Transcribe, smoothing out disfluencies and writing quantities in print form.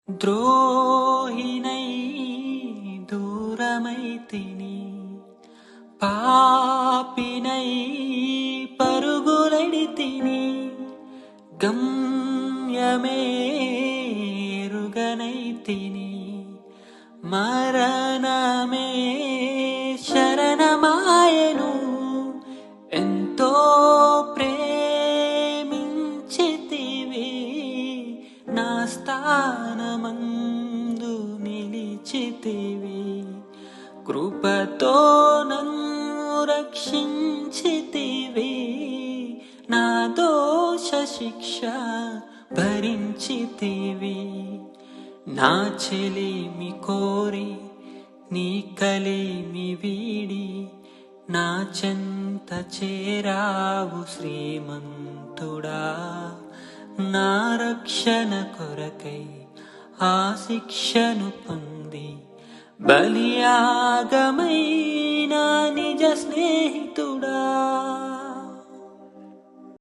ద్రోహినై దూరమైతిని, పాపినై పరుగులెడితిని, గమ్యమేరుగనైతిని, మరణమే శరణమాయను. ఎంతో ప్రేమించితివి, నా స్థానమందు నిలిచితివి, కృపతో నన్ను రక్షించితివి, నా దోష శిక్ష భరించితివి. నా చెలిమి కోరి నీ కలిమి వీడి, నా చెంత చేరావు శ్రీమంతుడా. నా రక్షణ కొరకై ఆ శిక్షను పొంది, బలియాగమైన నిజ స్నేహితుడా.